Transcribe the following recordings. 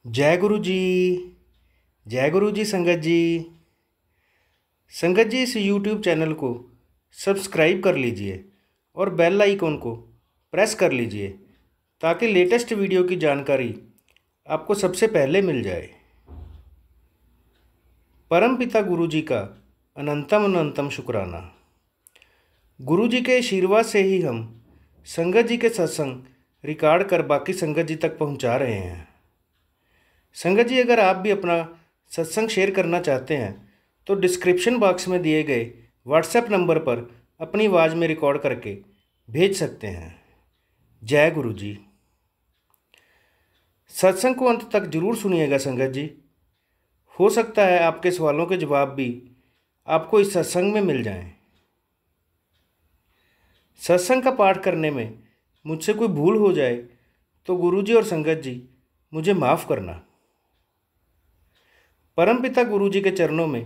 जय गुरु जी। जय गुरु जी। संगत जी, संगत जी, इस यूट्यूब चैनल को सब्सक्राइब कर लीजिए और बेल आइकॉन को प्रेस कर लीजिए ताकि लेटेस्ट वीडियो की जानकारी आपको सबसे पहले मिल जाए। परमपिता गुरु जी का अनंतम अनंतम शुक्राना। गुरु जी के आशीर्वाद से ही हम संगत जी के सत्संग रिकॉर्ड कर बाकी संगत जी तक पहुंचा रहे हैं। संगत जी, अगर आप भी अपना सत्संग शेयर करना चाहते हैं तो डिस्क्रिप्शन बॉक्स में दिए गए व्हाट्सएप नंबर पर अपनी आवाज़ में रिकॉर्ड करके भेज सकते हैं। जय गुरु जी। सत्संग को अंत तक जरूर सुनिएगा संगत जी। हो सकता है आपके सवालों के जवाब भी आपको इस सत्संग में मिल जाएं। सत्संग का पाठ करने में मुझसे कोई भूल हो जाए तो गुरु जी और संगत जी मुझे माफ़ करना। परमपिता गुरु जी के चरणों में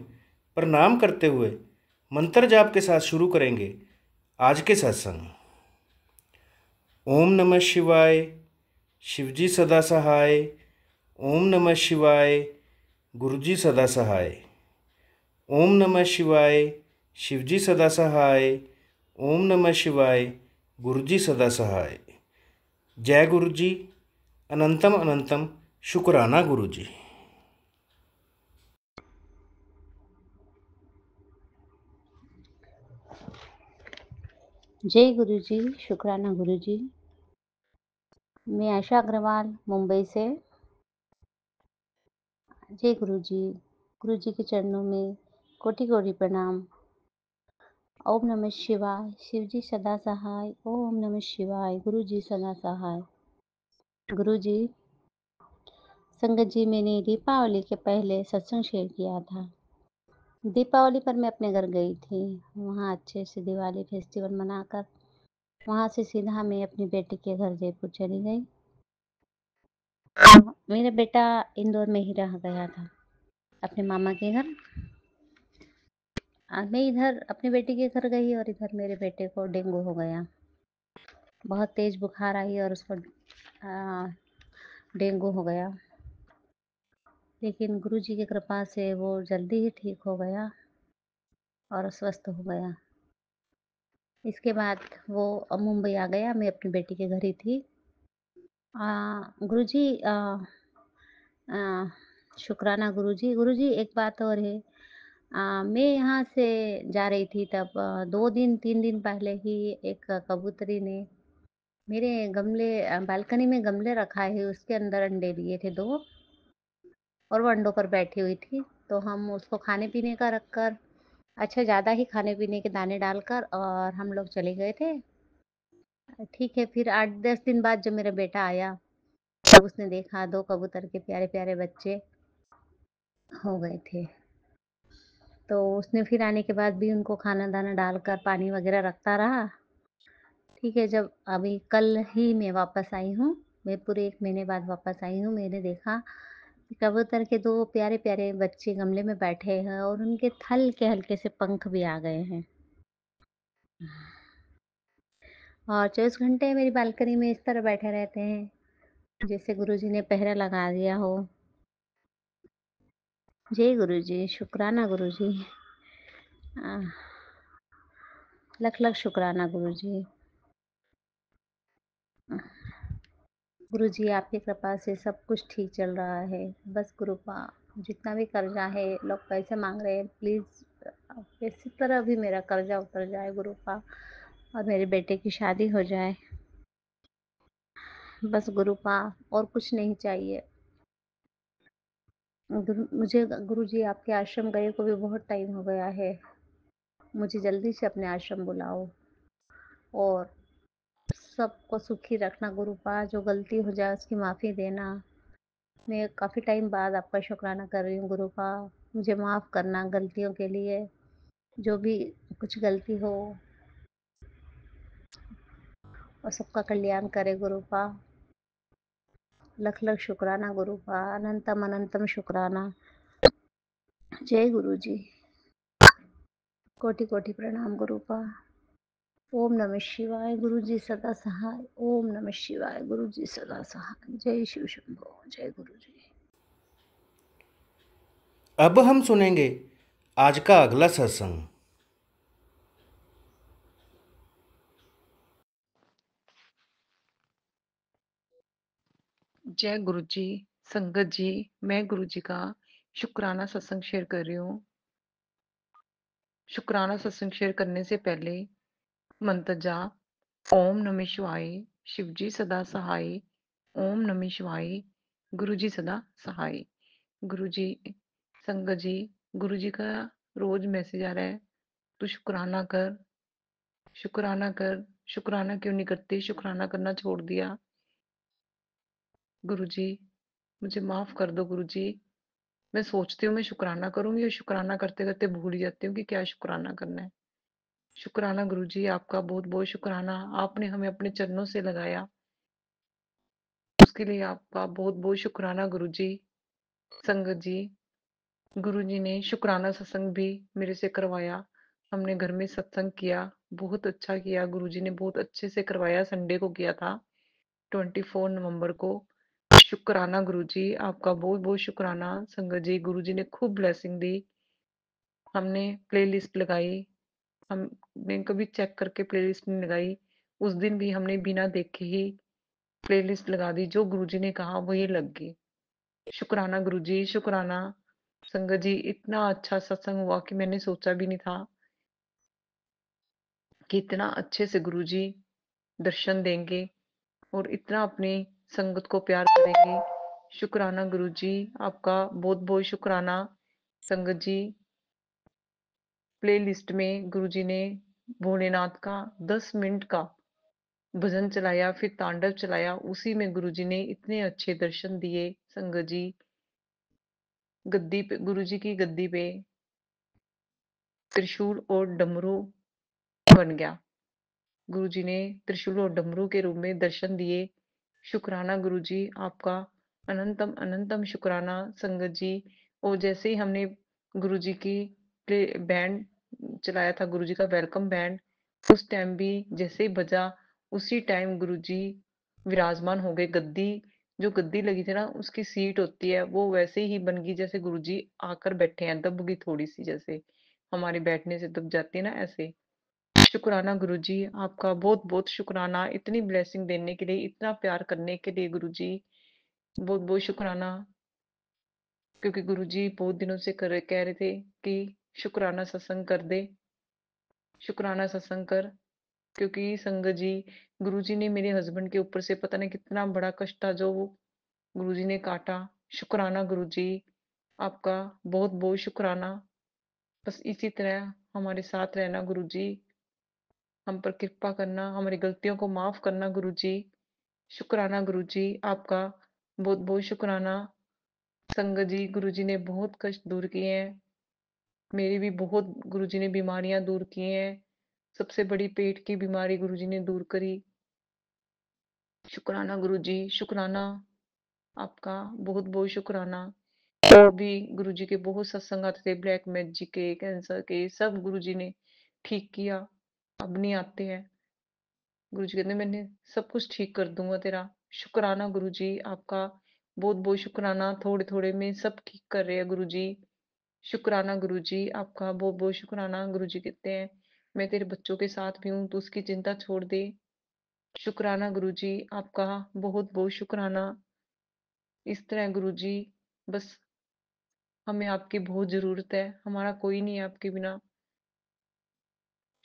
प्रणाम करते हुए मंत्र जाप के साथ शुरू करेंगे आज के सत्संग। ओम नमः शिवाय, शिवजी सदा सहाय। ओम नमः शिवाय, गुरुजी सदा सहाय। ओम नमः शिवाय, शिवजी सदा सहाय। ओम नमः शिवाय, गुरुजी सदा सहाय। जय गुरु जी। अनंतम अनंतम शुक्राना गुरु जी। जय गुरु जी। शुक्राना गुरु जी। मैं आशा अग्रवाल मुंबई से। जय गुरु जी। गुरु जी के चरणों में कोटि कोटि प्रणाम। ओम नमः शिवाय, शिव जी सदा सहाय। ओम नमः शिवाय, गुरु जी सदा सहाय। गुरु जी, संगत जी, मैंने दीपावली के पहले सत्संग शेयर किया था। दीपावली पर मैं अपने घर गई थी। वहाँ अच्छे से दिवाली फेस्टिवल मनाकर वहाँ से सीधा मैं अपनी बेटी के घर जयपुर चली गई। मेरा बेटा इंदौर में ही रह गया था अपने मामा के घर। मैं इधर अपनी बेटी के घर गई और इधर मेरे बेटे को डेंगू हो गया। बहुत तेज बुखार आई और उसको डेंगू हो गया। लेकिन गुरु जी की कृपा से वो जल्दी ही ठीक हो गया और स्वस्थ हो गया। इसके बाद वो मुंबई आ गया। मैं अपनी बेटी के घर ही थी। गुरु जी, शुक्राना गुरु जी। गुरु जी, एक बात और है। मैं यहाँ से जा रही थी तब 2 दिन 3 दिन पहले ही एक कबूतरी ने मेरे गमले, बालकनी में गमले रखा है, उसके अंदर अंडे दिए थे 2 और वो अंडों पर बैठी हुई थी। तो हम उसको खाने-पीने का रखकर, अच्छा ज़्यादा ही खाने-पीने के दाने डालकर और हम लोग चले गए थे। ठीक है, फिर 8-10 दिन बाद जब मेरा बेटा आया, तब उसने देखा 2 कबूतर के प्यारे-प्यारे बच्चे हो गए थे। तो उसने फिर आने के बाद भी उनको खाना-दाना डालकर पानी वगैरह रखता रहा। ठीक है, जब अभी कल ही मैं वापस आई हूँ, मैं पूरे 1 महीने बाद वापस आई हूँ, मैंने देखा कि कबूतर के 2 प्यारे-प्यारे बच्चे गमले में बैठे हैं और उनके हल्के-हल्के से पंख भी आ गए हैं। और 24 घंटे मेरी बालकनी में इस तरह बैठे रहते हैं, जैसे गुरुजी ने पहरा लगा दिया हो। जय गुरुजी, शुक्राना गुरुजी। लख-लख शुक्राना गुरुजी। गुरुजी, आपकी कृपा से सब कुछ ठीक चल रहा है। बस कृपा, जितना भी कर्जा है, लोग पैसे मांग रहे हैं, प्लीज़ किसी तरह भी मेरा कर्जा उतर जाए गुरुपा और मेरे बेटे की शादी हो जाए। बस गुरुपा, और कुछ नहीं चाहिए। मुझे गुरुजी, आपके आश्रम गए को भी बहुत टाइम हो गया है। मुझे जल्दी से अपने आश्रम बुलाओ और सबको सुखी रखना गुरुपा। जो गलती हो जाए उसकी माफ़ी देना। मैं काफ़ी टाइम बाद आपका शुक्राना कर रही हूँ गुरुपा। मुझे माफ़ करना गलतियों के लिए, जो भी कुछ गलती हो, और सबका कल्याण करे गुरुपा। लख-लख शुक्राना गुरुपा, अनंतम अनंतम शुक्राना। जय गुरुजी। कोटि-कोटि प्रणाम गुरुपा। ओम नमः शिवाय, गुरुजी सदा सहाय। ओम नमः शिवाय, गुरुजी सदा सहाय। जय शिव शंभो। जय गुरुजी। अब हम सुनेंगे आज का अगला सत्संग। जय गुरु जी। संगत जी, मैं गुरु जी का शुक्राना सत्संग शेयर कर रही हूँ। शुक्राना सत्संग शेयर करने से पहले मंत्र जाप ओम नमः शिवाय, शिव जी सदा सहाय। ओम नमः शिवाय, गुरु जी सदा सहाय। गुरु जी, संगत जी, गुरु जी का रोज मैसेज आ रहा है, तू शुक्राना कर, शुक्राना कर। शुक्राना क्यों नहीं करते? शुक्राना करना छोड़ दिया। गुरु जी, मुझे माफ कर दो गुरु जी। मैं सोचती हूँ मैं शुक्राना करूंगी और शुक्राना करते करते भूल ही जाती हूँ कि क्या शुक्राना करना है। शुक्राना गुरु जी, आपका बहुत बहुत शुक्राना। आपने हमें अपने चरणों से लगाया, उसके लिए आपका बहुत बहुत शुक्राना गुरु जी। संगत जी, गुरु जी ने शुक्राना सत्संग भी मेरे से करवाया। हमने घर में सत्संग किया, बहुत अच्छा किया। गुरु जी ने बहुत अच्छे से करवाया। संडे को किया था, 24 नवंबर को। शुक्राना गुरु जी, आपका बहुत बहुत शुक्राना। संगत जी, गुरु जी ने खूब ब्लेसिंग दी। हमने प्ले लिस्ट लगाई, हमने कभी चेक करके प्लेलिस्ट नहीं लगाई। उस दिन भी हमने बिना देखे ही प्लेलिस्ट लगा दी, जो गुरुजी ने कहा वही लग गई। शुक्राना गुरुजी, शुक्राना। संगत जी, इतना अच्छा सत्संग हुआ कि मैंने सोचा भी नहीं था कि इतना अच्छे से गुरुजी दर्शन देंगे और इतना अपनी संगत को प्यार करेंगे। शुक्राना गुरुजी, आपका बहुत बहुत शुक्राना। संगत जी, प्ले लिस्ट में गुरुजी ने भोलेनाथ का 10 मिनट का भजन चलाया, फिर तांडव चलाया। उसी में गुरुजी ने इतने अच्छे दर्शन दिए। संगत जी, गद्दी पे, गुरुजी की गद्दी पे त्रिशूल और डमरू बन गया। गुरुजी ने त्रिशूल और डमरू के रूप में दर्शन दिए। शुक्राना गुरुजी, आपका अनंतम अनंतम शुक्राना। संगत जी, और जैसे ही हमने गुरुजी की बैंड चलाया था, गुरुजी का वेलकम बैंड, उस टाइम भी जैसे ही बजा, उसी टाइम गुरुजी विराजमान हो गए। गद्दी, जो गद्दी लगी थी ना, उसकी सीट होती है वो वैसे ही बन गई जैसे गुरुजी आकर बैठे हैं। दब गई थोड़ी सी, जैसे हमारे बैठने से दब जाती है ना, ऐसे। शुक्राना गुरुजी, आपका बहुत बहुत शुक्राना, इतनी ब्लेसिंग देने के लिए, इतना प्यार करने के लिए गुरुजी, बहुत बहुत शुक्राना। क्योंकि गुरुजी बहुत दिनों से कह रहे थे कि शुक्राना सत्संग कर दे, शुक्राना सत्संग कर। क्योंकि संगत जी, गुरुजी ने मेरे हस्बैंड के ऊपर से पता नहीं कितना बड़ा कष्ट था जो वो गुरुजी ने काटा। शुक्राना गुरुजी, आपका बहुत बहुत शुक्राना। बस इसी तरह हमारे साथ रहना गुरुजी, हम पर कृपा करना, हमारी गलतियों को माफ करना गुरुजी। शुक्राना गुरुजी, आपका बहुत बहुत शुक्राना। संगत जी, गुरुजी ने बहुत कष्ट दूर किए हैं, मेरी भी बहुत गुरुजी ने बीमारियां दूर की हैं। सबसे बड़ी पेट की बीमारी गुरुजी ने दूर करी। शुक्राना गुरुजी, शुक्राना। आपका बहुत बहुत शुक्राना। और भी गुरुजी के बहुत सत्संग आते थे, ब्लैक मैजिक के, कैंसर के, सब गुरुजी ने ठीक किया। अब नहीं आते हैं। गुरुजी कहते मैंने सब कुछ ठीक कर दूंगा तेरा। शुक्राना गुरुजी, आपका बहुत बहुत शुक्राना। थोड़े थोड़े में सब ठीक कर रहे हैं गुरुजी। शुक्राना गुरुजी, आपका बहुत बहुत शुक्राना। गुरुजी कहते हैं मैं तेरे बच्चों के साथ भी हूँ, तो उसकी चिंता छोड़ दे। शुक्राना गुरुजी, आपका बहुत बहुत शुक्राना। इस तरह गुरुजी, बस हमें आपकी बहुत जरूरत है, हमारा कोई नहीं है आपके बिना।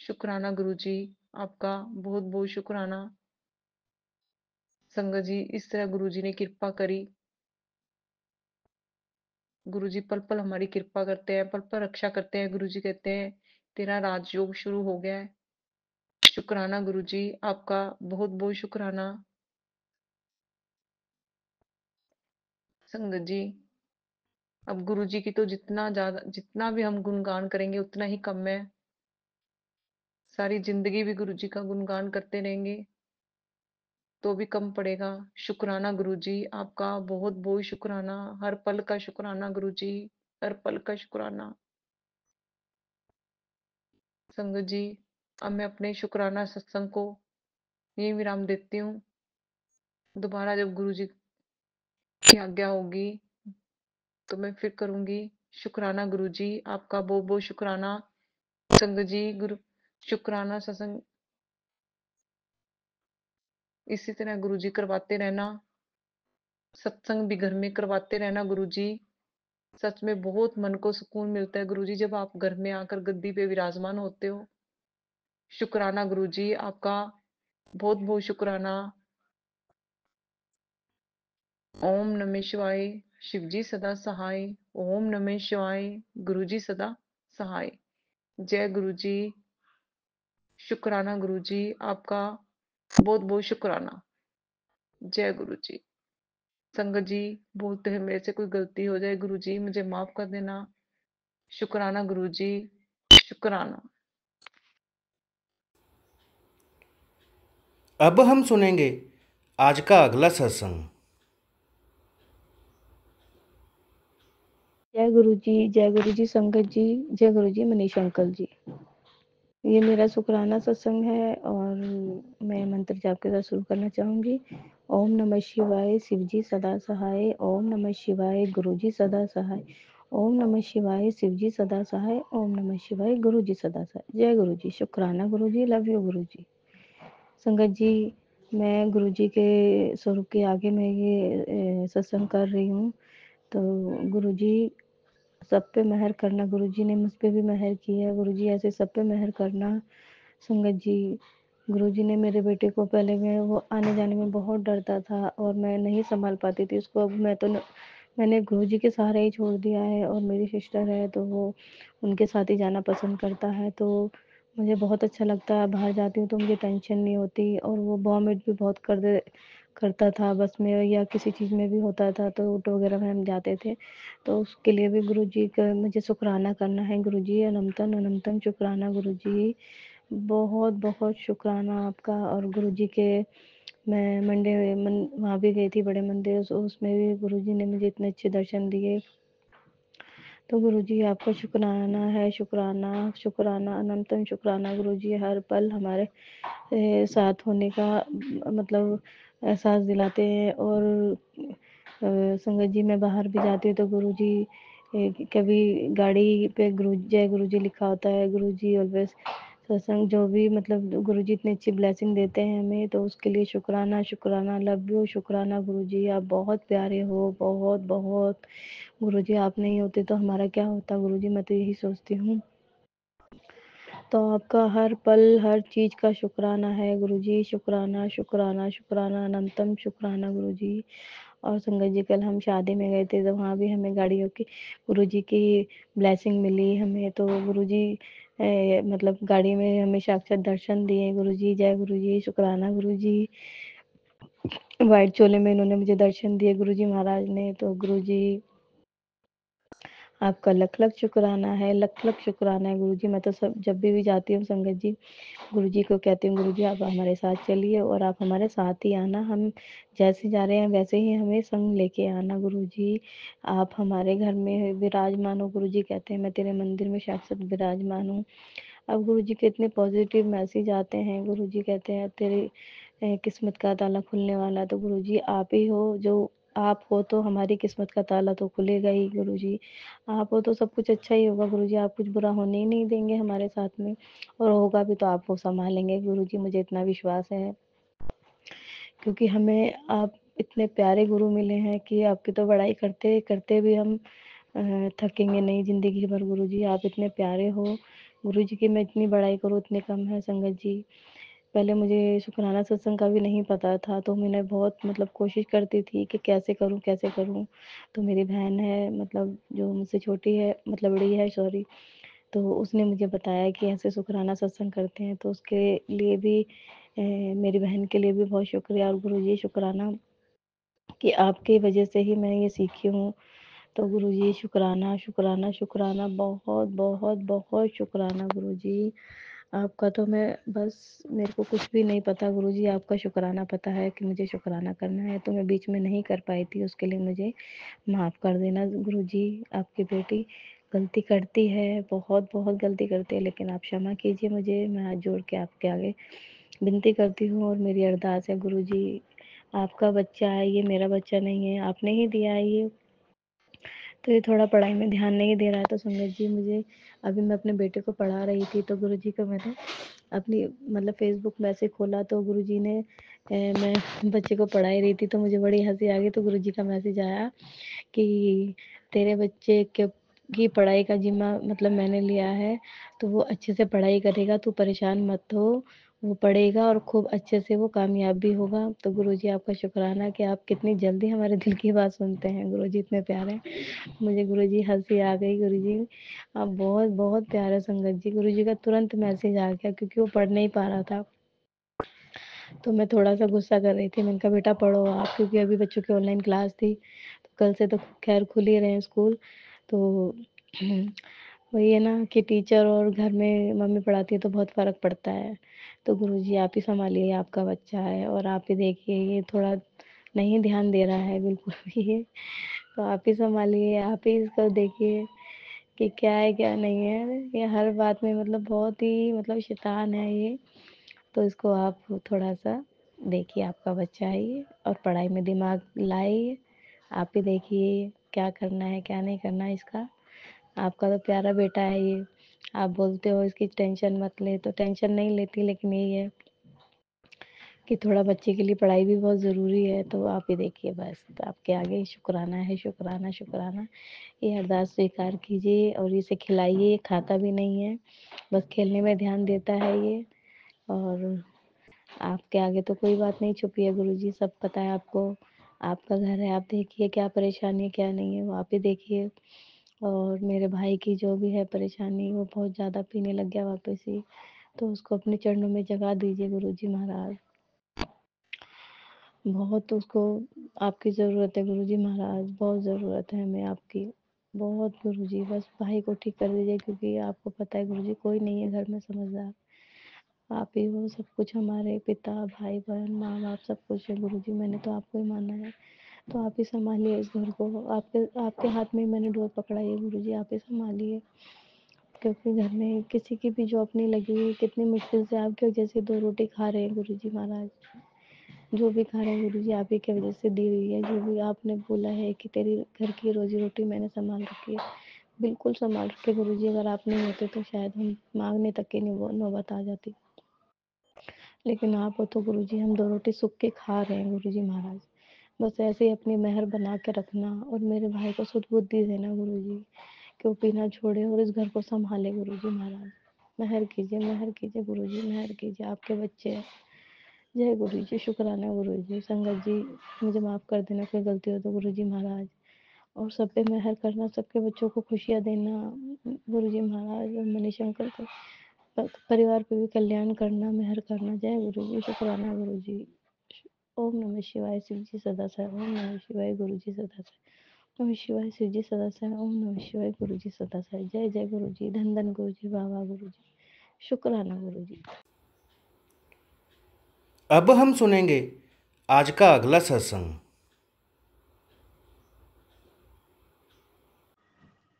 शुक्राना गुरुजी, आपका बहुत बहुत शुक्राना। संगत जी, इस तरह गुरुजी ने कृपा करी। गुरुजी पल पल हमारी कृपा करते हैं, पल पल रक्षा करते हैं। गुरुजी कहते हैं तेरा राजयोग शुरू हो गया है। शुक्राना गुरुजी, आपका बहुत बहुत शुक्राना। संगत जी, अब गुरुजी की तो जितना ज्यादा, जितना भी हम गुणगान करेंगे उतना ही कम है। सारी जिंदगी भी गुरुजी का गुणगान करते रहेंगे तो भी कम पड़ेगा। शुक्राना गुरुजी, आपका बहुत बहुत शुक्राना। हर पल का शुक्राना गुरुजी, हर पल का शुक्राना। संगत जी, अब मैं अपने शुक्राना सत्संग को यही विराम देती हूँ। दोबारा जब गुरुजी की आज्ञा होगी तो मैं फिर करूंगी। शुक्राना गुरुजी, आपका बहुत-बहुत शुक्राना। संगत जी, शुक्राना सत्संग इसी तरह गुरुजी करवाते रहना, सत्संग भी घर में करवाते रहना गुरुजी। सच में बहुत मन को सुकून मिलता है गुरुजी जब आप घर में आकर गद्दी पे विराजमान होते हो। शुक्राना गुरुजी, आपका बहुत-बहुत शुक्राना। ओम नमः शिवाय, शिवजी सदा सहाय। ओम नमः शिवाय, गुरुजी सदा सहाय। जय गुरुजी, शुक्राना गुरुजी, आपका बहुत-बहुत शुक्राना। जय गुरुजी। संगत जी, बोलते हैं मेरे से कोई गलती हो जाए गुरुजी मुझे माफ कर देना। शुक्राना गुरुजी, शुक्राना। अब हम सुनेंगे आज का अगला सत्संग। जय गुरु जी संगत जी, जय गुरु जी मनीष अंकल जी। ये मेरा शुक्राना सत्संग है और मैं मंत्र जाप के साथ शुरू करना चाहूंगी। ओम नमः शिवाय, शिवजी सदा सहाय। ओम नमः शिवाय, गुरुजी सदा सहाय। ओम नमः शिवाय, शिवजी सदा सहाय। ओम नमः शिवाय, गुरुजी सदा सहाय। जय गुरु जी, शुक्राना गुरु जी, लव यू गुरु जी। संगत जी, मैं गुरु जी के स्वरूप के आगे मैं ये सत्संग कर रही हूँ। तो गुरु जी सब पे मेहर करना, गुरुजी ने मुझ पे भी मेहर की है। गुरुजी ऐसे सब पे मेहर करना। संगत जी, गुरुजी ने मेरे बेटे को पहले में वो आने जाने में बहुत डरता था और मैं नहीं संभाल पाती थी उसको। अब मैंने गुरुजी के सहारे ही छोड़ दिया है और मेरी सिस्टर है तो वो उनके साथ ही जाना पसंद करता है। तो मुझे बहुत अच्छा लगता है, बाहर जाती हूँ तो मुझे टेंशन नहीं होती। और वो वॉमिट भी बहुत करता था बस में या किसी चीज़ में भी होता था तो ऑटो वगैरह में हम जाते थे। तो उसके लिए भी गुरुजी का मुझे शुक्राना करना है। गुरुजी अनंतन अनंतन शुक्राना गुरुजी, बहुत बहुत शुक्राना आपका। और गुरुजी के मैं वहाँ भी गई थी बड़े मंदिर, उसमें भी गुरुजी ने मुझे इतने अच्छे दर्शन दिए। तो गुरुजी आपका शुक्राना है, शुक्राना शुक्राना अनंतन शुक्राना गुरुजी। हर पल हमारे साथ होने का मतलब एहसास दिलाते हैं। और संगत जी, मैं बाहर भी जाती हूँ तो गुरुजी कभी गाड़ी पे जय गुरुजी लिखा होता है। गुरुजी ऑलवेज सत्संग जो भी मतलब गुरुजी इतनी अच्छी ब्लेसिंग देते हैं हमें, तो उसके लिए शुक्राना शुक्राना, लव यू शुक्राना गुरुजी। आप बहुत प्यारे हो, बहुत बहुत। गुरुजी आप नहीं होते तो हमारा क्या होता गुरुजी, मैं तो यही सोचती हूँ। तो आपका हर पल हर चीज़ का शुक्राना है गुरुजी। शुक्राना शुक्राना शुक्राना अनंतम शुक्राना गुरुजी। और संगत जी, कल हम शादी में गए थे तो वहाँ भी हमें गाड़ियों की गुरुजी की ब्लेसिंग मिली हमें। तो गुरुजी मतलब गाड़ी में हमें साक्षात दर्शन दिए गुरुजी। जय गुरुजी, शुक्राना गुरुजी। वाइट चोले में इन्होंने मुझे दर्शन दिए गुरुजी महाराज ने। तो गुरुजी आपका लख लख शुक्राना है, लख लख शुक्राना है गुरुजी। मैं तो सब जब भी जाती हूँ संगत जी, गुरुजी को कहती हूँ गुरुजी आप हमारे साथ चलिए और आप हमारे साथ ही आना। हम जैसे जा रहे हैं वैसे ही हमें संग लेके आना गुरुजी। आप हमारे घर में विराजमान हो गुरुजी। कहते हैं मैं तेरे मंदिर में साक्षात विराजमान हूँ। अब गुरुजी के इतने पॉजिटिव मैसेज आते हैं। गुरुजी कहते हैं तेरी किस्मत का ताला खुलने वाला। तो गुरुजी आप ही हो, जो आप हो तो हमारी किस्मत का ताला तो खुलेगा ही गुरुजी। आप हो तो सब कुछ अच्छा ही होगा गुरुजी। आप कुछ बुरा होने ही नहीं देंगे हमारे साथ में, और होगा भी तो आप वो संभालेंगे गुरुजी। मुझे इतना विश्वास है क्योंकि हमें आप इतने प्यारे गुरु मिले हैं कि आपकी तो बड़ाई करते करते भी हम थकेंगे नहीं ज़िंदगी भर गुरुजी। आप इतने प्यारे हो गुरुजी की मैं इतनी बड़ाई करूँ उतनी कम है संगत जी। पहले मुझे शुक्राना सत्संग का भी नहीं पता था तो मैंने बहुत मतलब कोशिश करती थी कि कैसे करूँ कैसे करूँ। तो मेरी बहन है मतलब जो मुझसे छोटी है, मतलब बड़ी है सॉरी, तो उसने मुझे बताया कि ऐसे शुक्राना सत्संग करते हैं। तो उसके लिए भी मेरी बहन के लिए भी बहुत शुक्रिया। और गुरुजी शुक्राना कि आपकी वजह से ही मैं ये सीखी हूँ। तो गुरुजी शुक्राना शुक्राना शुक्राना, बहुत बहुत बहुत शुक्राना गुरुजी। आपका तो मैं बस मेरे को कुछ भी नहीं पता गुरुजी, आपका शुक्राना पता है कि मुझे शुक्राना करना है। तो मैं बीच में नहीं कर पाई थी, उसके लिए मुझे माफ़ कर देना गुरुजी। आपकी बेटी गलती करती है, बहुत बहुत गलती करती है, लेकिन आप क्षमा कीजिए मुझे। मैं हाथ जोड़ के आपके आगे विनती करती हूँ और मेरी अरदास है गुरुजी, आपका बच्चा है ये, मेरा बच्चा नहीं है, आपने ही दिया है ये, तो ये थोड़ा पढ़ाई में ध्यान नहीं दे रहा है। तो संगत जी मुझे अभी मैं अपने बेटे को पढ़ा रही थी तो गुरुजी को मैंने अपनी मतलब फेसबुक में ऐसे खोला तो गुरुजी ने मैं बच्चे को पढ़ा ही रही थी तो मुझे बड़ी हंसी आ गई। तो गुरुजी का मैसेज आया कि तेरे बच्चे के की पढ़ाई का जिम्मा मतलब मैंने लिया है, तो वो अच्छे से पढ़ाई करेगा, तू परेशान मत हो, वो पढ़ेगा और खूब अच्छे से वो कामयाब भी होगा। तो गुरुजी आपका शुक्राना कि आप कितनी जल्दी हमारे दिल की बात सुनते हैं। गुरुजी इतने प्यारे हैं। मुझे गुरुजी हंसी आ गई। गुरुजी आप बहुत बहुत प्यारे संगत जी। गुरुजी का तुरंत मैसेज आ गया क्योंकि वो पढ़ नहीं पा रहा था। तो मैं थोड़ा सा गुस्सा कर रही थी। मैंने कहा बेटा पढ़ो आप, क्योंकि अभी बच्चों की ऑनलाइन क्लास थी। तो कल से तो खैर खुल ही रहे हैं स्कूल। तो वही है ना कि टीचर और घर में मम्मी पढ़ाती है तो बहुत फ़र्क पड़ता है। तो गुरुजी आप ही सँभालिए, आपका बच्चा है और आप ही देखिए ये थोड़ा नहीं ध्यान दे रहा है बिल्कुल भी ये। तो आप ही सँभालिए, आप ही इसको देखिए कि क्या है क्या नहीं है। ये हर बात में मतलब बहुत ही मतलब शैतान है ये। तो इसको आप थोड़ा-सा देखिए, आपका बच्चा है ये और पढ़ाई में दिमाग लाइए। आप ही देखिए क्या करना है, क्या नहीं करना है इसका। आपका तो प्यारा बेटा है ये। आप बोलते हो इसकी टेंशन मत ले, तो टेंशन नहीं लेती, लेकिन यही है कि थोड़ा बच्चे के लिए पढ़ाई भी बहुत ज़रूरी है। तो आप ही देखिए बस, तो आपके आगे शुक्राना है, शुक्राना, शुक्राना। ये अरदास स्वीकार कीजिए और इसे खिलाइए, ये खाता भी नहीं है, बस खेलने में ध्यान देता है ये। और आपके आगे तो कोई बात नहीं छुपी है गुरुजी, सब पता है आपको। आपका घर है, आप देखिए क्या परेशानी है, क्या नहीं है, वो आप ही देखिए। और मेरे भाई की जो भी है परेशानी, वो बहुत ज़्यादा पीने लग गया वापस ही, तो उसको अपने चरणों में जगा दीजिए गुरुजी महाराज। बहुत उसको आपकी ज़रूरत है गुरुजी महाराज, बहुत ज़रूरत है हमें आपकी, बहुत गुरुजी। बस भाई को ठीक कर दीजिए, क्योंकि आपको पता है गुरुजी कोई नहीं है घर में समझदार। आप ही हो सब कुछ, हमारे पिता, भाई बहन, माँ बाप सब कुछ है गुरुजी। मैंने तो आपको ही माना है, तो आप ही संभालिए इस घर को। आपके आपके हाथ में ही मैंने डोर पकड़ाई है गुरुजी, आप ही संभालिए। क्योंकि घर में किसी की भी जॉब नहीं लगी हुई, कितनी मुश्किल से आपकी वजह से 2 रोटी खा रहे हैं गुरुजी महाराज। जो भी खा रहे हैं गुरुजी आप ही की वजह से दी हुई है। जो भी आपने बोला है कि तेरी घर की रोजी रोटी मैंने संभाल रखी है, बिल्कुल संभाल रखी है गुरुजी। अगर आप नहीं होते तो शायद हम मांगने तक की नौबत आ जाती, लेकिन आप हो तो गुरुजी हम 2 रोटी सूख के खा रहे हैं गुरुजी महाराज। बस ऐसे ही अपनी मेहर बना के रखना और मेरे भाई को सद्बुद्धि देना गुरुजी, कि वो पीना छोड़े और इस घर को संभाले गुरुजी महाराज। मेहर कीजिए गुरुजी, मेहर कीजिए, आपके बच्चे हैं। जय गुरुजी, शुक्राना गुरुजी। संगत जी मुझे माफ़ कर देना कोई गलती हो तो गुरुजी महाराज, और सब पे मेहर करना, सबके बच्चों को खुशियाँ देना गुरुजी महाराज, और मनीष अंकल को परिवार पे भी कल्याण करना, मेहर करना। जय गुरुजी, शुक्राना गुरुजी। ओम नमः शिवाय, शिव जी सदा से। ओम नमः शिवाय, गुरु जी सदा से। नमः शिवाय, शिव जी सदा से। ओम नमः शिवाय, गुरु जी सदा से। जय जय गुरु जी, धन धन गुरु जी, वाह वाह गुरु जी, शुक्राना गुरु जी। अब हम सुनेंगे आज का अगला सत्संग।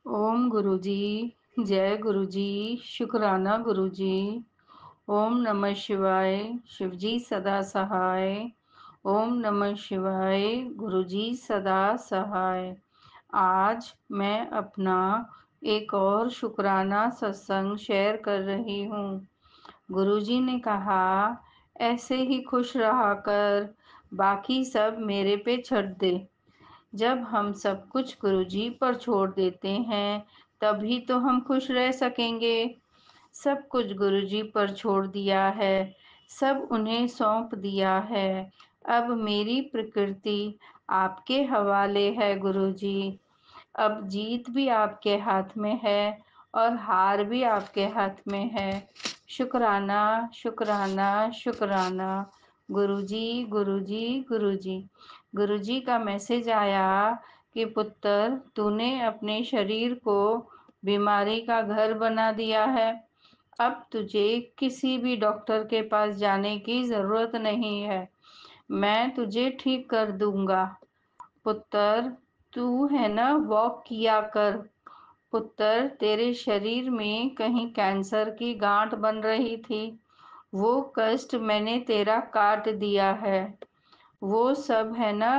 ओम गुरुजी, जय गुरुजी, शुक्राना गुरुजी। ओम नमः शिवाय, शिवजी सदा सहाय। ओम नमः शिवाय, गुरुजी सदा सहाय। आज मैं अपना एक और शुक्राना सत्संग शेयर कर रही हूँ। गुरुजी ने कहा, ऐसे ही खुश रहा कर, बाकी सब मेरे पे छोड़ दे। जब हम सब कुछ गुरुजी पर छोड़ देते हैं, तभी तो हम खुश रह सकेंगे। सब कुछ गुरुजी पर छोड़ दिया है, सब उन्हें सौंप दिया है। अब मेरी प्रकृति आपके हवाले है गुरुजी। अब जीत भी आपके हाथ में है और हार भी आपके हाथ में है। शुक्राना, शुक्राना, शुक्राना। गुरुजी, गुरुजी, गुरुजी। गुरुजी का मैसेज आया कि पुत्र, तूने अपने शरीर को बीमारी का घर बना दिया है। अब तुझे किसी भी डॉक्टर के पास जाने की जरूरत नहीं है। मैं तुझे ठीक कर दूंगा। पुत्र, तू है ना, वॉक किया कर। पुत्र, तेरे शरीर में कहीं कैंसर की गांठ बन रही थी, वो कष्ट मैंने तेरा काट दिया है। वो सब है ना,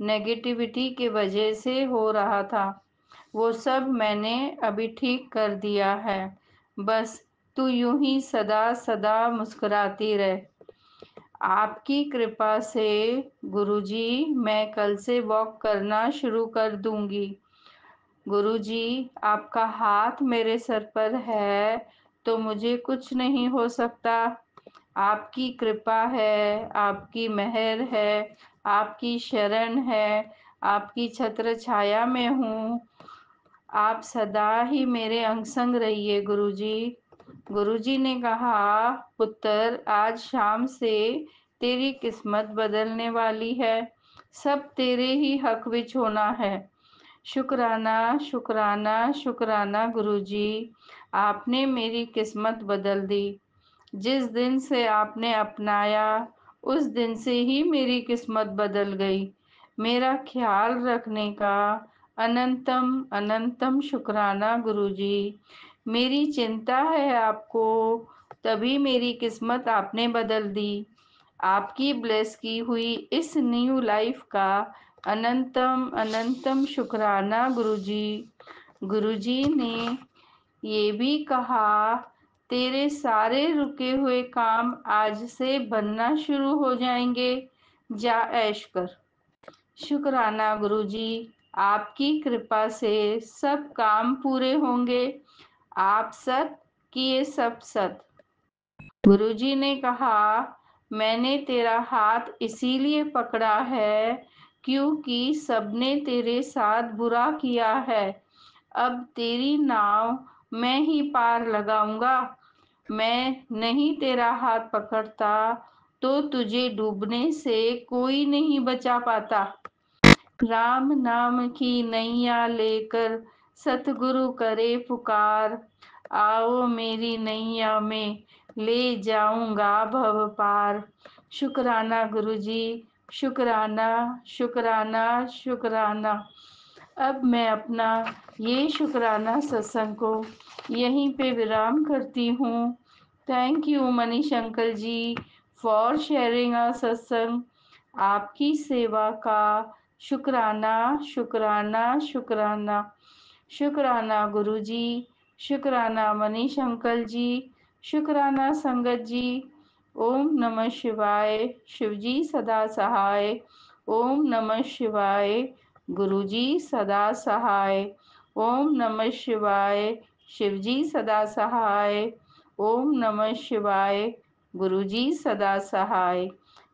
नेगेटिविटी के वजह से हो रहा था। वो सब मैंने अभी ठीक कर दिया है। बस तू यूं ही सदा सदा मुस्कुराती रह। आपकी कृपा से गुरुजी मैं कल से वॉक करना शुरू कर दूंगी। गुरुजी आपका हाथ मेरे सर पर है तो मुझे कुछ नहीं हो सकता। आपकी कृपा है, आपकी मेहर है, आपकी शरण है, आपकी छत्र छाया में हूँ। आप सदा ही मेरे अंग संग रहिए गुरुजी। गुरुजी ने कहा, पुत्र आज शाम से तेरी किस्मत बदलने वाली है। सब तेरे ही हक विच होना है। शुक्राना शुक्राना शुक्राना गुरुजी, आपने मेरी किस्मत बदल दी। जिस दिन से आपने अपनाया उस दिन से ही मेरी किस्मत बदल गई। मेरा ख्याल रखने का अनंतम अनंतम शुक्राना गुरुजी। मेरी चिंता है आपको, तभी मेरी किस्मत आपने बदल दी। आपकी ब्लेस की हुई इस न्यू लाइफ का अनंतम अनंतम शुक्राना गुरुजी। गुरुजी ने ये भी कहा, तेरे सारे रुके हुए काम आज से बनना शुरू हो जाएंगे। जा ऐश कर। शुक्राना गुरुजी, आपकी कृपा से सब काम पूरे होंगे। आप सत किए सब सत। गुरुजी ने कहा, मैंने तेरा हाथ इसीलिए पकड़ा है क्योंकि सबने तेरे साथ बुरा किया है। अब तेरी नाव मैं ही पार लगाऊंगा। मैं नहीं तेरा हाथ पकड़ता तो तुझे डूबने से कोई नहीं बचा पाता। राम नाम की नैया लेकर सतगुरु करे पुकार। आओ मेरी नैया में ले जाऊंगा भव पार। शुक्राना गुरुजी, शुक्राना शुक्राना शुक्राना। अब मैं अपना ये शुक्राना सत्संग को यहीं पे विराम करती हूँ। Thank you Manishankar ji for sharing a satsang. आपकी सेवा का शुक्राना शुक्राना शुक्राना। शुक्राना गुरुजी, शुक्राना मनीष अंकल जी, शुक्राना संगत जी। ओम नमः शिवाय। शिवजी सदा सहाय। ओम नमः शिवाय। गुरुजी सदा सहाय। ओम नमः शिवाय। शिवजी सदा सहाय। ओम नमः शिवाय। गुरुजी सदा सहाय।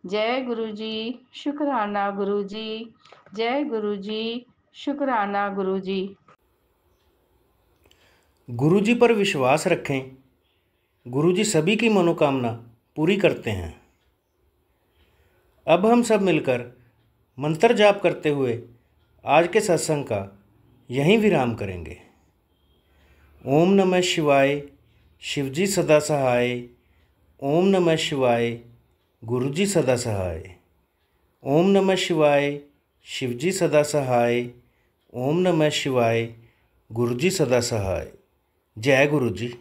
जय गुरुजी। शुक्राना गुरुजी। जय गुरुजी। शुक्राना गुरुजी। गुरुजी पर विश्वास रखें। गुरुजी सभी की मनोकामना पूरी करते हैं। अब हम सब मिलकर मंत्र जाप करते हुए आज के सत्संग का यहीं विराम करेंगे। ओम नमः शिवाय। शिवजी सदा सहाय। ओम नमः शिवाय। गुरुजी सदा सहाय। ओम नमः शिवाय। शिवजी सदा सहाय। ओम नमः शिवाय। गुरुजी सदा सहाय। जय गुरुजी।